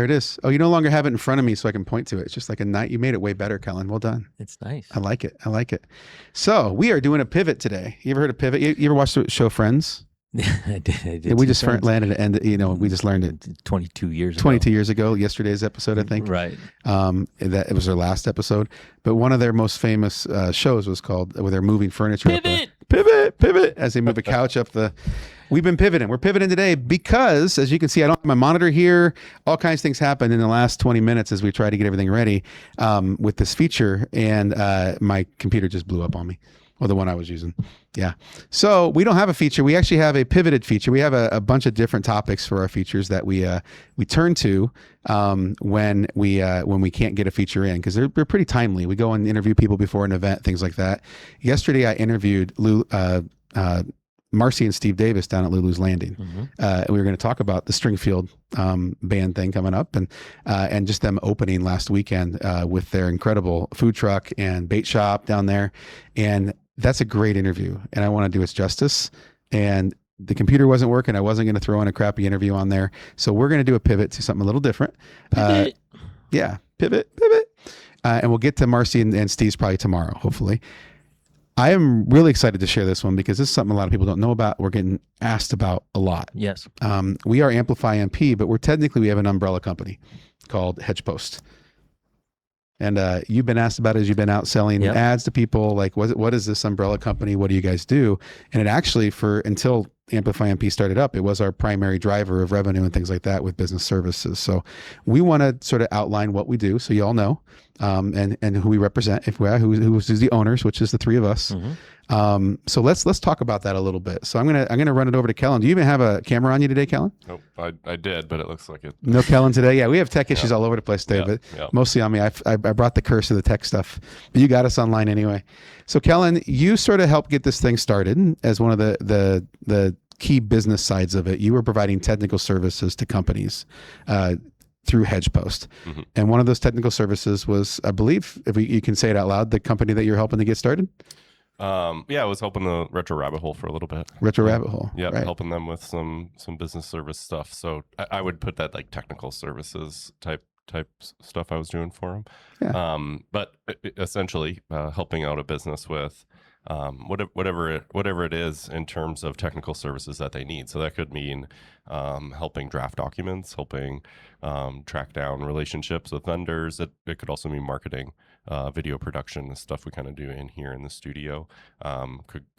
There it is. Oh, you no longer have it in front of me so I can point to it. It's just like a night. You made it way better, Kellen. Well done. It's nice. I like it. I like it. So we are doing a pivot today. You ever heard of pivot? You ever watched the show Friends? I did. We just landed and we just learned it 22 years ago. 22 years ago, yesterday's episode, I think. Right. That it was their last episode. But one of their most famous shows was called, where they're moving furniture. Pivot, as they move a couch up the... We've been pivoting. We're pivoting today because, as you can see, I don't have my monitor here. All kinds of things happened in the last 20 minutes as we try to get everything ready with this feature. And my computer just blew up on me. Well, the one I was using. Yeah. So we don't have a feature. We actually have a pivoted feature. We have a bunch of different topics for our features that we turn to when we can't get a feature in, because they're pretty timely. We go and interview people before an event, things like that. Yesterday, I interviewed Marcy and Steve Davis down at Lulu's Landing. And we were going to talk about the Stringfield band thing coming up and just them opening last weekend with their incredible food truck and bait shop down there. And that's a great interview. And I want to do its justice. And the computer wasn't working. I wasn't going to throw in a crappy interview on there. So we're going to do a pivot to something a little different. Pivot. Pivot. And we'll get to Marcy and Steve's probably tomorrow, hopefully. I am really excited to share this one because this is something a lot of people don't know about. We're getting asked about a lot. Yes. We are Amplify MP, but we have an umbrella company called HedgePost. And you've been asked about it as you've been out selling ads to people. Like, what is this umbrella company? What do you guys do? And it actually, until Amplify MP started up, it was our primary driver of revenue and things like that with business services. So we want to sort of outline what we do so you all know, and who we represent, who's the owners, which is the three of us. So let's talk about that a little bit. So I'm gonna run it over to Kellen. Do you even have a camera on you today, Kellen? Nope, I did, but it looks like it. No Kellen today. Yeah, we have tech issues all over the place today, but mostly on me. I brought the curse of the tech stuff, but you got us online anyway. So Kellen, you sort of helped get this thing started as one of the key business sides of it. You were providing technical services to companies through HedgePost. And one of those technical services was, I believe, if you can say it out loud, the company that you're helping to get started? I was helping the Retro Rabbit Hole for a little bit. Retro Rabbit Hole. Yeah, right. Helping them with some business service stuff. So I would put that like technical services type stuff I was doing for them. Yeah. But essentially helping out a business with whatever it is in terms of technical services that they need. So that could mean helping draft documents, helping track down relationships with vendors. It could also mean marketing, video production, the stuff we kind of do in here in the studio.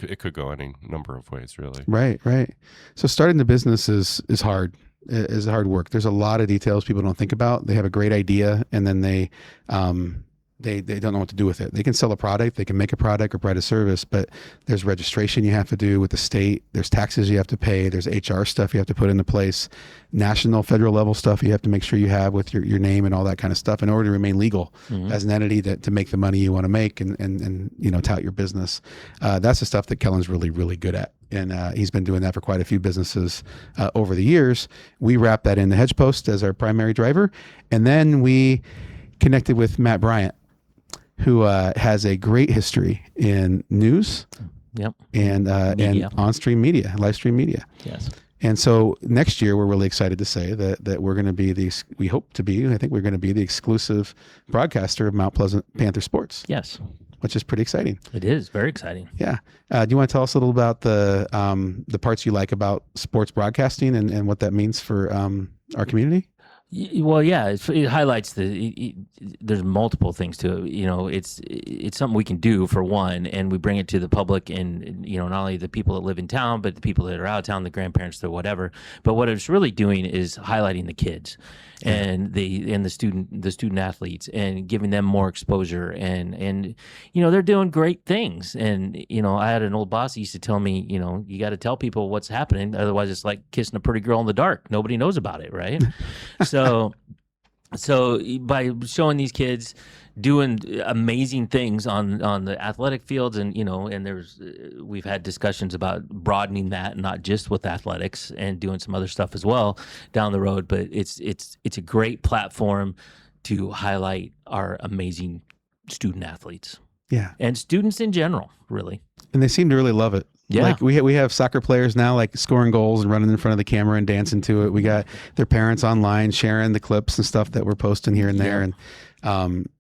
It could go any number of ways, really. Right. So starting the business is hard. Is hard work. There's a lot of details people don't think about. They have a great idea and then they don't know what to do with it. They can sell a product, they can make a product or provide a service, but there's registration you have to do with the state. There's taxes you have to pay. There's HR stuff you have to put into place. National, federal level stuff you have to make sure you have with your name and all that kind of stuff in order to remain legal as an entity to make the money you want to make and tout your business. That's the stuff that Kellen's really, really good at. And he's been doing that for quite a few businesses over the years. We wrap that in the HedgePost as our primary driver. And then we connected with Matt Bryant, who has a great history in news and on-stream media, live stream media. Yes. And so next year, we're really excited to say that we're going to be I think we're going to be the exclusive broadcaster of Mount Pleasant Panther Sports. Yes. Which is pretty exciting. It is very exciting. Yeah. Do you want to tell us a little about the parts you like about sports broadcasting and what that means for our community? Well, yeah, it highlights there's multiple things to it. It's something we can do for one, and we bring it to the public and, not only the people that live in town, but the people that are out of town, the grandparents, or whatever. But what it's really doing is highlighting the kids and the student athletes and giving them more exposure and they're doing great things. And, I had an old boss who used to tell me, you got to tell people what's happening. Otherwise it's like kissing a pretty girl in the dark. Nobody knows about it. Right. So by showing these kids doing amazing things on the athletic fields, and we've had discussions about broadening that, not just with athletics, and doing some other stuff as well down the road. But it's a great platform to highlight our amazing student athletes. Yeah, and students in general, really. And they seem to really love it. Yeah. Like we have soccer players now like scoring goals and running in front of the camera and dancing to it. We got their parents online sharing the clips and stuff that we're posting here and there, and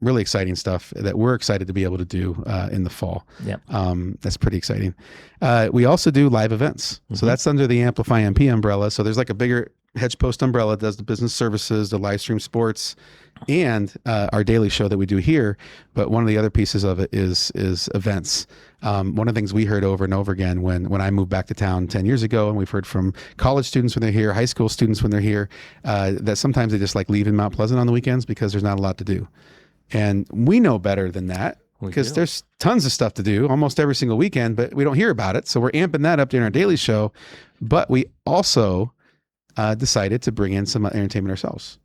really exciting stuff that we're excited to be able to do in the fall. Yeah. That's pretty exciting. We also do live events. So that's under the Amplify MP umbrella. So there's like a bigger HedgePost umbrella, does the business services, the live stream sports, and our daily show that we do here. But one of the other pieces of it is events. One of the things we heard over and over again when I moved back to town 10 years ago, and we've heard from college students when they're here, high school students when they're here, that sometimes they just like leaving Mount Pleasant on the weekends because there's not a lot to do. And we know better than that, because there's tons of stuff to do almost every single weekend, but we don't hear about it. So we're amping that up during our daily show. But we also decided to bring in some entertainment ourselves.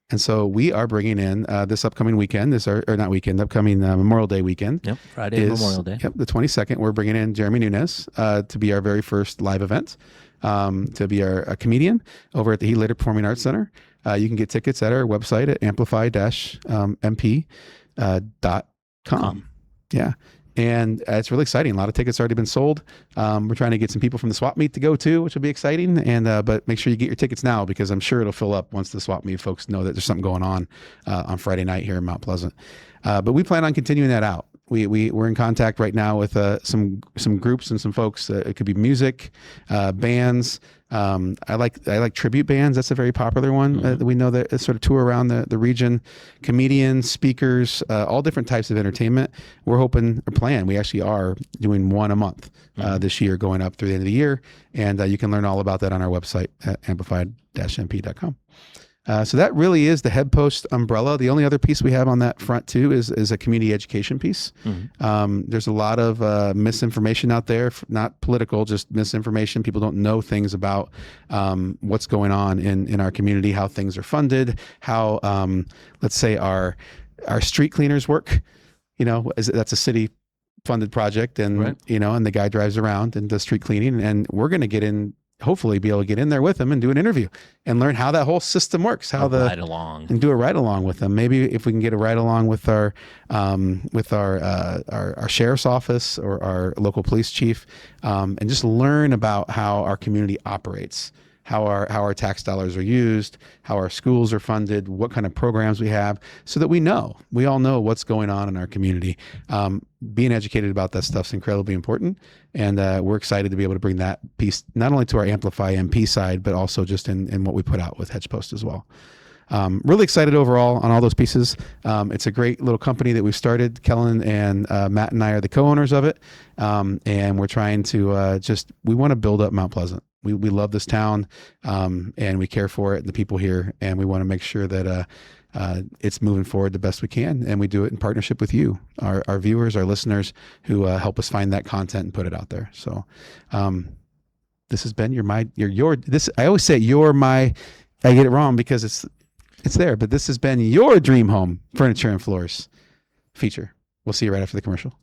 And so we are bringing in this upcoming weekend, upcoming Memorial Day weekend. Yep, Friday, Memorial Day. Yep, the 22nd. We're bringing in Jeremy Nunez to be our very first live event, to be a comedian over at the Heat Later Performing Arts Center. You can get tickets at our website at amplify-mp.com. Yeah. And it's really exciting. A lot of tickets already been sold. We're trying to get some people from the swap meet to go too, which will be exciting. And but make sure you get your tickets now, because I'm sure it'll fill up once the swap meet folks know that there's something going on Friday night here in Mount Pleasant. But we plan on continuing that out. We're in contact right now with some groups and some folks. It could be music, bands. I like tribute bands. That's a very popular one. We know that sort of tour around the region. Comedians, speakers, all different types of entertainment. We're hoping or plan. We actually are doing one a month this year, going up through the end of the year. And you can learn all about that on our website at amplify-mp.com. So that really is the HedgePost umbrella. The only other piece we have on that front too is a community education piece. There's a lot of misinformation out there, not political, just misinformation. People don't know things about what's going on in our community, how things are funded, how let's say our street cleaners work. That's a city funded project, and and the guy drives around and does street cleaning, and we're going to hopefully be able to get in there with him and do an interview and learn how that whole system works, and do a ride along with them. Maybe if we can get a ride along with our sheriff's office or our local police chief, and just learn about how our community operates, how our tax dollars are used, how our schools are funded, what kind of programs we have, so that we all know what's going on in our community. Being educated about that stuff is incredibly important, and we're excited to be able to bring that piece not only to our Amplify MP side, but also just in what we put out with HedgePost as well. Really excited overall on all those pieces. It's a great little company that we've started. Kellen and Matt and I are the co-owners of it, and we're trying to we want to build up Mount Pleasant. We love this town, and we care for it and the people here, and we want to make sure that it's moving forward the best we can, and we do it in partnership with you, our viewers, our listeners, who help us find that content and put it out there. So this has been I always say I get it wrong because it's there, but this has been your dream home furniture and floors feature. We'll see you right after the commercial.